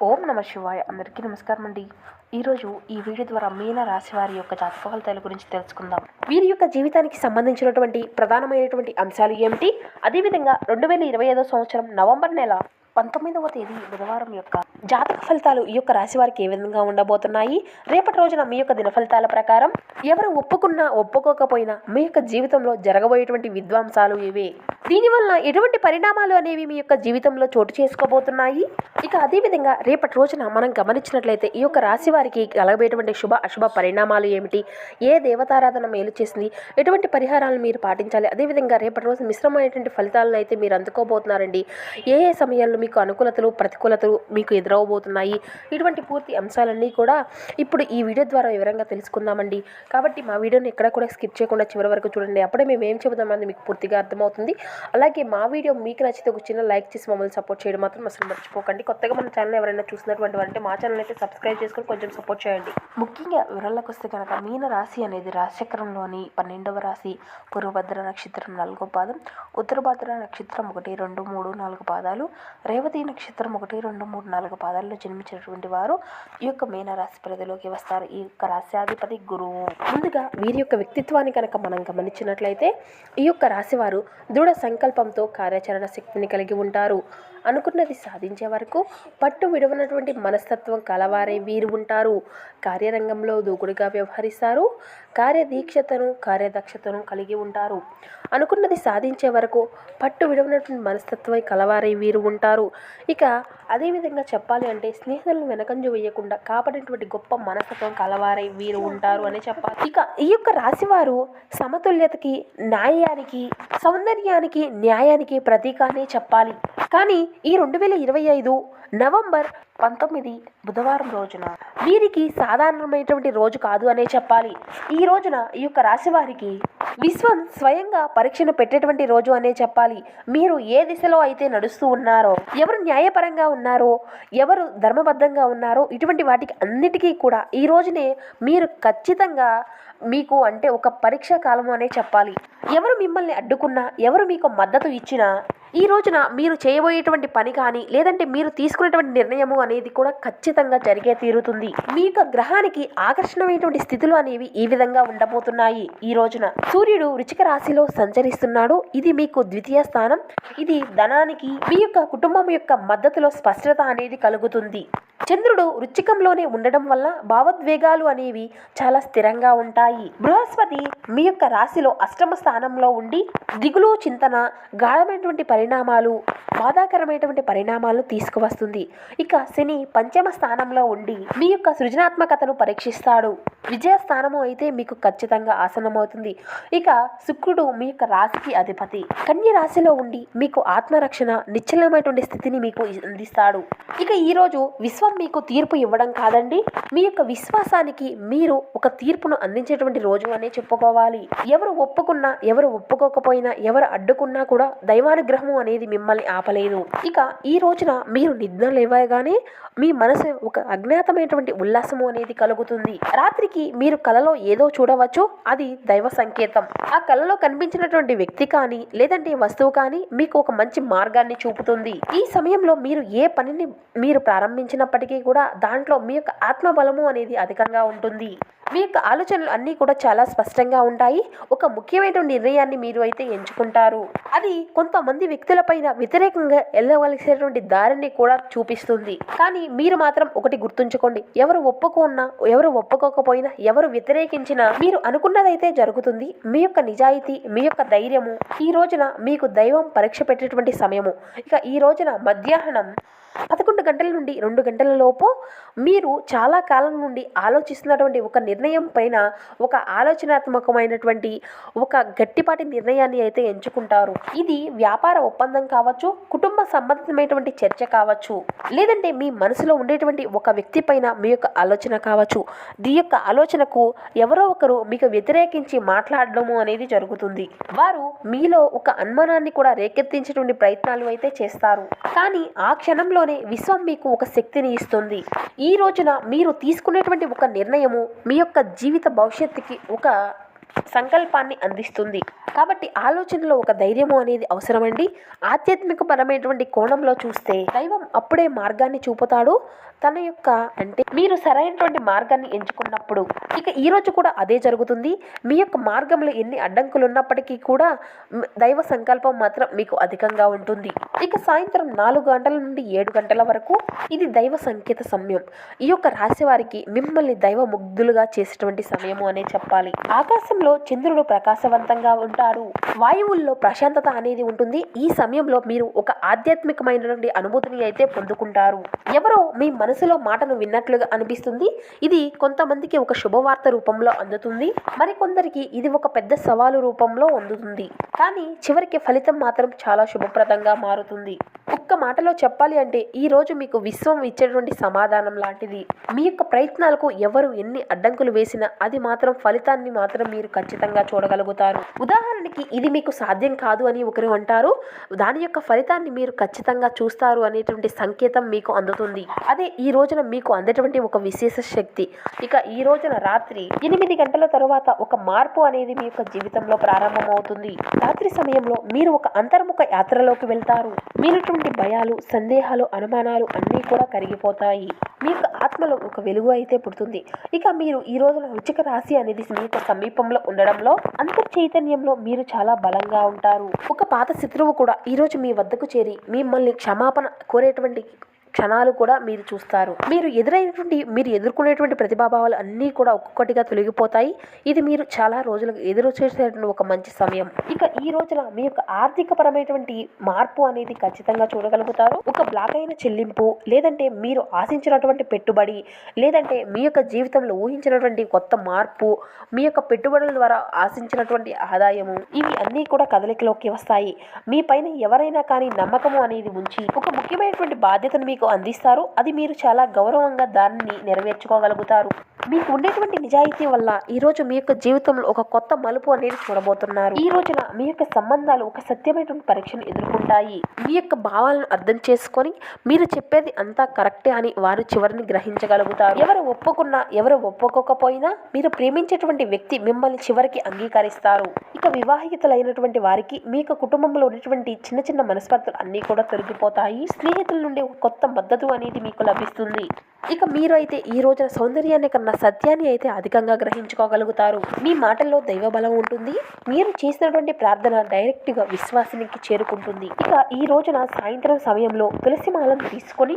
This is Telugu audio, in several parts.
ఓం నమ శివాయ. అందరికీ నమస్కారం అండి. ఈరోజు ఈ వీడియో ద్వారా మీన రాశి వారి యొక్క జాతక ఫలితాల గురించి తెలుసుకుందాం. వీరి యొక్క జీవితానికి సంబంధించినటువంటి ప్రధానమైనటువంటి అంశాలు ఏమిటి, అదేవిధంగా 2025 సంవత్సరం నవంబర్ నెల 19వ తేదీ బుధవారం యొక్క జాతక ఫలితాలు ఈ యొక్క రాశి వారికి ఏ విధంగా ఉండబోతున్నాయి, రేపటి రోజున మీ యొక్క దిన ఫలితాల ప్రకారం ఎవరు ఒప్పుకున్నా ఒప్పుకోకపోయినా మీ యొక్క జీవితంలో జరగబోయేటువంటి విద్వాంసాలు ఇవే. దీనివల్ల ఎటువంటి పరిణామాలు అనేవి మీ యొక్క జీవితంలో చోటు చేసుకోబోతున్నాయి. ఇక అదేవిధంగా రేపటి రోజున మనం గమనించినట్లయితే ఈ యొక్క రాశి వారికి కలగబోయేటువంటి శుభ అశుభ పరిణామాలు ఏమిటి, ఏ దేవతారాధన మేలు చేసింది, ఎటువంటి పరిహారాలను మీరు పాటించాలి, అదేవిధంగా రేపటి రోజు మిశ్రమైనటువంటి ఫలితాలను అయితే మీరు అందుకోబోతున్నారండి. ఏ ఏ సమయాల్లో మీకు అనుకూలతలు ప్రతికూలతలు మీకు ఎదురవబోతున్నాయి, ఇటువంటి పూర్తి అంశాలన్నీ కూడా ఇప్పుడు ఈ వీడియో ద్వారా వివరంగా తెలుసుకుందామండి. కాబట్టి మా వీడియోని ఎక్కడ కూడా స్కిప్ చేయకుండా చివరి వరకు చూడండి. అప్పుడే మేము ఏం చెబుతామని మీకు పూర్తిగా అర్థమవుతుంది. అలాగే మా వీడియో మీకు నచ్చితే ఒక చిన్న లైక్ చేసి మమ్మల్ని సపోర్ట్ చేయడం మాత్రం అసలు మర్చిపోకండి. కొత్తగా మన ఛానల్ ఎవరైనా చూసినటువంటి వారంటే మా ఛానల్ అయితే సబ్స్క్రైబ్ చేసుకొని కొంచెం సపోర్ట్ చేయండి. ముఖ్యంగా వివరాలకు వస్తే కనుక మీన రాశి అనేది రాశిచక్రంలోని 12వ రాశి. పూర్వభద్ర నక్షత్రం 4వ పాదం, ఉత్తరభద్ర నక్షత్రం 1, 2, 3, 4 పాదాలు, రేవతి నక్షత్రం 1, 2, 3, 4 పాదాల్లో జన్మించినటువంటి వారు ఈ యొక్క మీన రాశి పరిధిలోకి వస్తారు. ఈ యొక్క రాశ్యాధిపతి గురువు. ముందుగా వీరి యొక్క వ్యక్తిత్వాన్ని కనుక మనం గమనించినట్లయితే ఈ యొక్క రాశి వారు దృఢ సంకల్పంతో కార్యాచరణ శక్తిని కలిగి ఉంటారు. అనుకున్నది సాధించే వరకు పట్టు విడవనటువంటి మనస్తత్వం కలవారే వీరు ఉంటారు. కార్యరంగంలో దూకుడుగా వ్యవహరిస్తారు. కార్యదీక్షతను కార్యదక్షతను కలిగి ఉంటారు. అనుకున్నది సాధించే వరకు పట్టు విడవనటువంటి మనస్తత్వం కలవారే వీరు ఉంటారు. ఇక అదేవిధంగా చెప్పాలి అంటే స్నేహితులను వెనకంజు వేయకుండా కాపాడేటువంటి గొప్ప మనస్తత్వం కలవారై వీరు ఉంటారు అని చెప్పాలి. ఇక ఈ యొక్క రాశివారు సమతుల్యతకి, న్యాయానికి, సౌందర్యానికి, న్యాయానికి ప్రతీక అనే చెప్పాలి. కానీ ఈ 2025 నవంబర్ 19 బుధవారం రోజున వీరికి సాధారణమైనటువంటి రోజు కాదు అనే చెప్పాలి. ఈ రోజున ఈ యొక్క రాశి వారికి విశ్వం స్వయంగా పరీక్షను పెట్టేటువంటి రోజు అనే చెప్పాలి. మీరు ఏ దిశలో అయితే నడుస్తూ ఉన్నారో, ఎవరు న్యాయపరంగా ఉన్నారో, ఎవరు ధర్మబద్ధంగా ఉన్నారో, ఇటువంటి వాటికి అన్నిటికీ కూడా ఈ రోజునే మీరు ఖచ్చితంగా మీకు అంటే ఒక పరీక్షా కాలము అనే చెప్పాలి. ఎవరు మిమ్మల్ని అడ్డుకున్నా, ఎవరు మీకు మద్దతు ఇచ్చినా ఈ రోజున మీరు చేయబోయేటువంటి పని కానీ లేదంటే మీరు తీసుకునేటువంటి నిర్ణయము అనేది కూడా ఖచ్చితంగా జరిగే తీరుతుంది. మీ యొక్క గ్రహానికి ఆకర్షణమైనటువంటి స్థితులు అనేవి ఈ విధంగా ఉండబోతున్నాయి. ఈ రోజున సూర్యుడు వృశ్చిక రాశిలో సంచరిస్తున్నాడు. ఇది మీకు ద్వితీయ స్థానం. ఇది ధనానికి, మీ యొక్క కుటుంబం యొక్క మద్దతులో స్పష్టత అనేది కలుగుతుంది. చంద్రుడు వృశ్చికంలోనే ఉండడం వల్ల భావోద్వేగాలు అనేవి చాలా స్థిరంగా ఉంటాయి. బృహస్పతి మీ యొక్క రాశిలో అష్టమ స్థానంలో ఉండి దిగులు, చింతన, గాఢమైనటువంటి పరిణామాలు, బాధాకరమైనటువంటి పరిణామాలను తీసుకువస్తుంది. ఇక శని పంచమ స్థానంలో ఉండి మీ యొక్క సృజనాత్మకతను పరీక్షిస్తాడు. విజయ స్థానము అయితే మీకు ఖచ్చితంగా ఆసనమవుతుంది. ఇక శుక్రుడు మీ యొక్క రాశికి అధిపతి కన్య రాశిలో ఉండి మీకు ఆత్మరక్షణ, నిశ్చలమైనటువంటి స్థితిని మీకు అందిస్తాడు. ఇక ఈరోజు విశ్వం మీకు తీర్పు ఇవ్వడం కాదండి, మీ యొక్క విశ్వాసానికి మీరు ఒక తీర్పును అందించేటువంటి రోజు అనే చెప్పుకోవాలి. ఎవరు ఒప్పుకున్నా, ఎవరు ఒప్పుకోకపోయినా, ఎవరు అడ్డుకున్నా కూడా దైవానుగ్రహం అనేది మిమ్మల్ని ఆపలేదు. ఇక ఈ రోజున మీరు నిద్ర లేవగానే మీ మనసు ఒక అజ్ఞాతమైనటువంటి ఉల్లాసము అనేది కలుగుతుంది. రాత్రికి మీరు కలలో ఏదో చూడవచ్చు, అది దైవ సంకేతం. ఆ కలలో కనిపించినటువంటి వ్యక్తి కానీ లేదంటే వస్తువు కానీ మీకు ఒక మంచి మార్గాన్ని చూపుతుంది. ఈ సమయంలో మీరు ఏ పనిని మీరు ప్రారంభించినప్పటికీ కూడా దాంట్లో మీ యొక్క ఆత్మబలము అనేది అధికంగా ఉంటుంది. మీ యొక్క ఆలోచనలు అన్నీ కూడా చాలా స్పష్టంగా ఉంటాయి. ఒక ముఖ్యమైన నిర్ణయాన్ని మీరు అయితే ఎంచుకుంటారు. అది కొంతమంది వ్యక్తులపైన వ్యతిరేకంగా వెళ్ళవలసినటువంటి దారిని కూడా చూపిస్తుంది. కానీ మీరు మాత్రం ఒకటి గుర్తుంచుకోండి, ఎవరు ఒప్పుకున్నా, ఎవరు ఒప్పుకోకపోయినా, ఎవరు వ్యతిరేకించినా మీరు అనుకున్నదైతే జరుగుతుంది. మీ యొక్క నిజాయితీ, మీ యొక్క ధైర్యము ఈ రోజున మీకు దైవం పరీక్ష పెట్టేటువంటి సమయము. ఇక ఈ రోజున మధ్యాహ్నం 11 గంటల నుండి 2 గంటల లోపు మీరు చాలా కాలం నుండి ఆలోచిస్తున్నటువంటి ఒక నిర్ణయం పైన ఒక ఆలోచనాత్మకమైనటువంటి ఒక గట్టిపాటి నిర్ణయాన్ని అయితే ఎంచుకుంటారు. ఇది వ్యాపార ఒప్పందం కావచ్చు, కుటుంబ సంబంధితమైనటువంటి చర్చ కావచ్చు, లేదంటే మీ మనసులో ఉండేటువంటి ఒక వ్యక్తి పైన మీ యొక్క ఆలోచన కావచ్చు. ఈ యొక్క ఆలోచనకు ఎవరో ఒకరు మీకు వ్యతిరేకించి మాట్లాడడము అనేది జరుగుతుంది. వారు మీలో ఒక అనుమానాన్ని కూడా రేకెత్తించేటువంటి ప్రయత్నాలు అయితే చేస్తారు. కానీ ఆ క్షణంలో విశ్వం మీకు ఒక శక్తిని ఇస్తుంది. ఈ రోజున మీరు తీసుకునేటువంటి ఒక నిర్ణయము మీ యొక్క జీవిత భవిష్యత్తుకి ఒక సంకల్పాన్ని అందిస్తుంది. కాబట్టి ఆలోచనలో ఒక ధైర్యము అనేది అవసరమండి. ఆధ్యాత్మిక పరమైనటువంటి కోణంలో చూస్తే దైవం అప్పుడే మార్గాన్ని చూపుతాడు. తన యొక్క అంటే మీరు సరైనటువంటి మార్గాన్ని ఎంచుకున్నప్పుడు ఇక ఈ రోజు కూడా అదే జరుగుతుంది. మీ యొక్క మార్గంలో ఎన్ని అడ్డంకులు ఉన్నప్పటికీ కూడా దైవ సంకల్పం మాత్రం మీకు అధికంగా ఉంటుంది. ఇక సాయంత్రం 4 గంటల నుండి 7 గంటల వరకు ఇది దైవ సంకేత సమయం. ఈ యొక్క రాశి వారికి మిమ్మల్ని దైవ ముగ్ధులుగా చేసేటువంటి సమయము అనే చెప్పాలి. ఆకాశంలో చంద్రుడు ప్రకాశవంతంగా ఉంటాడు. వాయువుల్లో ప్రశాంతత అనేది ఉంటుంది. ఈ సమయంలో మీరు ఒక ఆధ్యాత్మికమైనటువంటి అనుభూతిని అయితే పొందుకుంటారు. ఎవరో మీ మనసులో మాటను విన్నట్లుగా అనిపిస్తుంది. ఇది కొంతమందికి ఒక శుభవార్త రూపంలో అందుతుంది. మరికొందరికి ఇది ఒక పెద్ద సవాలు రూపంలో అందుతుంది. కానీ చివరికి ఫలితం మాత్రం చాలా శుభప్రదంగా మారుతుంది. ఒక్క మాటలో చెప్పాలి అంటే ఈ రోజు మీకు విశ్వం ఇచ్చేటువంటి సమాధానం లాంటిది. మీ యొక్క ప్రయత్నాలకు ఎవరు ఎన్ని అడ్డంకులు వేసినా అది మాత్రం ఫలితాన్ని మాత్రం మీరు ఖచ్చితంగా చూడగలుగుతారు. ఉదాహరణకి ఇది మీకు సాధ్యం కాదు అని ఒకరు అంటారు, దాని యొక్క ఫలితాన్ని మీరు ఖచ్చితంగా చూస్తారు అనేటువంటి సంకేతం మీకు అందుతుంది. అదే ఈ రోజున మీకు అందేటువంటి ఒక విశేష శక్తి. ఇక ఈ రోజున రాత్రి 8 గంటల తరువాత ఒక మార్పు అనేది మీ యొక్క జీవితంలో ప్రారంభమవుతుంది. రాత్రి సమయంలో మీరు ఒక అంతర్ముఖ యాత్రలోకి వెళ్తారు. మీనటువంటి భయాలు, సందేహాలు, అనుమానాలు అన్నీ కూడా కరిగిపోతాయి. మీ యొక్క ఆత్మలో ఒక వెలుగు అయితే పుడుతుంది. ఇక మీరు ఈ రోజున వృశ్చిక రాశి అనేది మీ యొక్క సమీపంలో ఉండడంలో అంతర్చైతన్యంలో మీరు చాలా బలంగా ఉంటారు. ఒక పాత శత్రువు కూడా ఈ రోజు మీ వద్దకు చేరి మిమ్మల్ని క్షమాపణ కోరేటువంటి క్షణాలు కూడా మీరు చూస్తారు. మీరు ఎదుర్కొనేటువంటి ప్రతిభాభావాలు అన్నీ కూడా ఒక్కొక్కటిగా తొలగిపోతాయి. ఇది మీరు చాలా రోజులకు ఎదురు చేసేటువంటి ఒక మంచి సమయం. ఇక ఈ రోజున మీ యొక్క ఆర్థిక పరమైనటువంటి మార్పు అనేది ఖచ్చితంగా చూడగలుగుతారు. ఒక బ్లాక్ అయిన చెల్లింపు, లేదంటే మీరు ఆశించినటువంటి పెట్టుబడి, లేదంటే మీ యొక్క జీవితంలో ఊహించినటువంటి కొత్త మార్పు, మీ యొక్క పెట్టుబడుల ద్వారా ఆశించినటువంటి ఆదాయము, ఇవి అన్నీ కూడా కదలికలోకి వస్తాయి. మీ పైన ఎవరైనా కానీ నమ్మకము అనేది ఉంచి ఒక ముఖ్యమైనటువంటి బాధ్యతను మీకు అందిస్తారు. అది మీరు చాలా గౌరవంగా దాన్ని నెరవేర్చుకోగలుగుతారు. మీకు ఉండేటువంటి నిజాయితీ వల్ల ఈరోజు మీ యొక్క జీవితంలో ఒక కొత్త మలుపు అనేది చూడబోతున్నారు. ఈ రోజున మీ యొక్క సంబంధాలు ఒక సత్యమైనటువంటి పరీక్షను ఎదుర్కొంటాయి. మీ యొక్క భావాలను అర్థం చేసుకొని మీరు చెప్పేది అంతా కరెక్టే అని వారు చివరిని గ్రహించగలుగుతారు. ఎవరు ఒప్పుకున్నా ఎవరు ఒప్పుకోకపోయినా మీరు ప్రేమించేటువంటి వ్యక్తి మిమ్మల్ని చివరికి అంగీకరిస్తారు. ఇక వివాహితులైనటువంటి వారికి మీ యొక్క కుటుంబంలో ఉన్నటువంటి చిన్న చిన్న మనస్పర్ధలు అన్నీ కూడా తొలగిపోతాయి. స్నేహితుల నుండి ఒక కొత్త మద్దతు అనేది మీకు లభిస్తుంది. ఇక మీరు అయితే ఈ రోజున సౌందర్యాన్ని కన్నా సత్యాన్ని అయితే అధికంగా గ్రహించుకోగలుగుతారు. మీ మాటల్లో దైవ బలం ఉంటుంది. మీరు చేసినటువంటి ప్రార్థన డైరెక్ట్గా విశ్వాసానికి చేరుకుంటుంది. ఇక ఈ రోజున సాయంత్రం సమయంలో తులసి మాలను తీసుకొని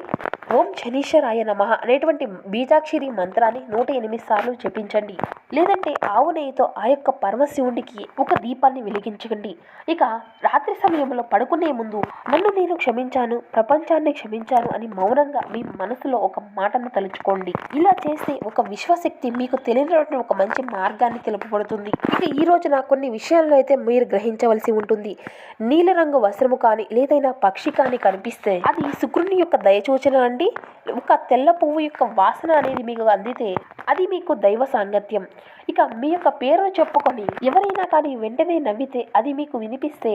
ఓం శనీశ్వరాయ నమః అనేటువంటి బీజాక్షరి మంత్రాన్ని 108 సార్లు జపించండి. లేదంటే ఆవు నెయ్యితో ఆ యొక్క పరమశివుడికి ఒక దీపాన్ని వెలిగించండి. ఇక రాత్రి సమయంలో పడుకునే ముందు నన్ను నేను క్షమించాను, ప్రపంచాన్ని క్షమించాను అని మౌనంగా మీ మనసులో ఒక మాటను తలుచుకోండి. ఇలా చేస్తే ఒక విశ్వశక్తి మీకు తెలియనటువంటి ఒక మంచి మార్గాన్ని తెలుపబడుతుంది. ఇక ఈ రోజున కొన్ని విషయాల్లో అయితే మీరు గ్రహించవలసి ఉంటుంది. నీలరంగు వస్త్రము కానీ లేదైనా పక్షి కానీ కనిపిస్తే అది శుక్రుని యొక్క దయచూచన అండి. ఒక తెల్ల పువ్వు యొక్క వాసన అనేది మీకు అందితే అది మీకు దైవ సాంగత్యం. ఇక మీ యొక్క పేరును చెప్పుకొని ఎవరైనా కానీ వెంటనే నవ్వితే అది మీకు వినిపిస్తే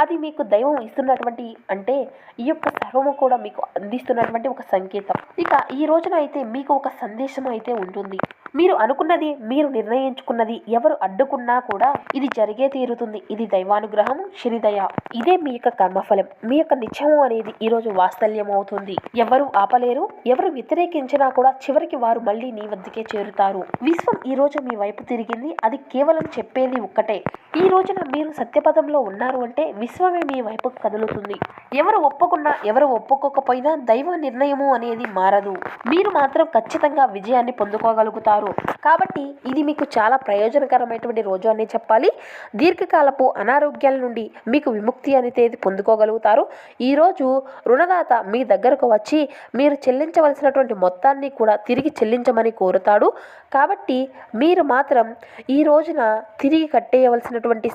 అది మీకు దైవం ఇస్తున్నటువంటి అంటే ఈ యొక్క సర్వము కూడా మీకు అందిస్తున్నటువంటి ఒక సంకేతం. ఇక ఈ రోజున అయితే మీకు ఒక సందేశం అయితే ఉంటుంది. మీరు అనుకున్నది, మీరు నిర్ణయించుకున్నది ఎవరు అడ్డుకున్నా కూడా ఇది జరిగే తీరుతుంది. ఇది దైవానుగ్రహం, శనిదయ. ఇదే మీ యొక్క కర్మఫలం. మీ యొక్క నిత్యము అనేది ఈరోజు వాత్సల్యం అవుతుంది. ఎవరు ఆపలేరు. ఎవరు వ్యతిరేకించినా కూడా చివరికి వారు మళ్ళీ నీ వద్దకే చేరుతారు. విశ్వం ఈ రోజు మీ వైపు తిరిగింది. అది కేవలం చెప్పేది ఒక్కటే. ఈ రోజున మీరు సత్యపదంలో ఉన్నారు అంటే విశ్వమే మీ వైపు కదులుతుంది. ఎవరు ఒప్పుకున్నా ఎవరు ఒప్పుకోకపోయినా దైవ నిర్ణయము అనేది మారదు. మీరు మాత్రం ఖచ్చితంగా విజయాన్ని పొందుకోగలుగుతారు. కాబట్టి ఇది మీకు చాలా ప్రయోజనకరమైనటువంటి రోజు అని చెప్పాలి. దీర్ఘకాలపు అనారోగ్యాల నుండి మీకు విముక్తి అనేది పొందుకోగలుగుతారు. ఈరోజు రుణదాత మీ దగ్గరకు వచ్చి మీరు చెల్లించవలసినటువంటి మొత్తాన్ని కూడా తిరిగి చెల్లించమని కోరుతాడు. కాబట్టి మీరు మాత్రం ఈ రోజున తిరిగి కట్టేయవలసినటువంటి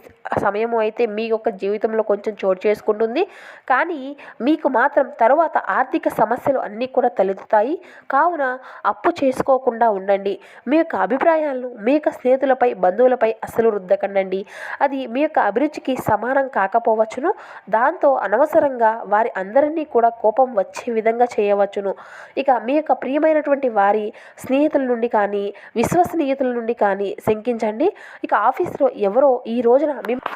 సమయము అయితే మీ యొక్క జీవితంలో కొంచెం చోటు చేసుకుంటుంది. కానీ మీకు మాత్రం తరువాత ఆర్థిక సమస్యలు అన్నీ కూడా తలెత్తుతాయి. కావున అప్పు చేసుకోకుండా ఉండండి. మీ యొక్క యొక్క అభిప్రాయాలను మీ యొక్క స్నేహితులపై బంధువులపై అస్సలు రుద్దకండి. అది మీ యొక్క అభిరుచికి సమానం కాకపోవచ్చును. దాంతో అనవసరంగా వారి అందరినీ కూడా కోపం వచ్చే విధంగా చేయవచ్చును. ఇక మీ యొక్క ప్రియమైనటువంటి వారి స్నేహితుల నుండి కానీ విశ్వసనీయతల నుండి కానీ శంకించండి. ఇక ఆఫీస్లో ఎవరో ఈ రోజున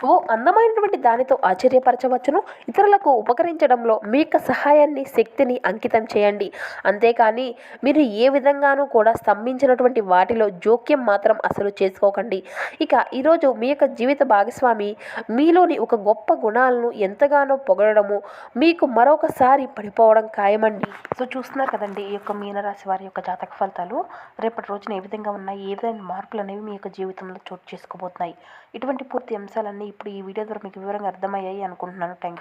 ఓ అందమైనటువంటి దానితో ఆశ్చర్యపరచవచ్చును. ఇతరులకు ఉపకరించడంలో మీ యొక్క సహాయాన్ని శక్తిని అంకితం చేయండి. అంతేకాని మీరు ఏ విధంగానూ కూడా స్తంభించినటువంటి వాటిలో జోక్యం మాత్రం అసలు చేసుకోకండి. ఇక ఈరోజు మీ యొక్క జీవిత భాగస్వామి మీలోని ఒక గొప్ప గుణాలను ఎంతగానో పొగడము మీకు మరొకసారి పడిపోవడం ఖాయమండి. సో చూస్తున్నారు కదండి ఈ యొక్క మీనరాశి వారి యొక్క జాతక ఫలితాలు రేపటి రోజున ఏ విధంగా ఉన్నాయి, ఏ విధమైన మార్పులు అనేవి మీ యొక్క జీవితంలో చోటు చేసుకోబోతున్నాయి. ఇటువంటి పూర్తి అంశాలన్నీ ఇప్పుడు ఈ వీడియో ద్వారా మీకు వివరంగా అర్థమయ్యాయి అనుకుంటున్నాను. Thank you.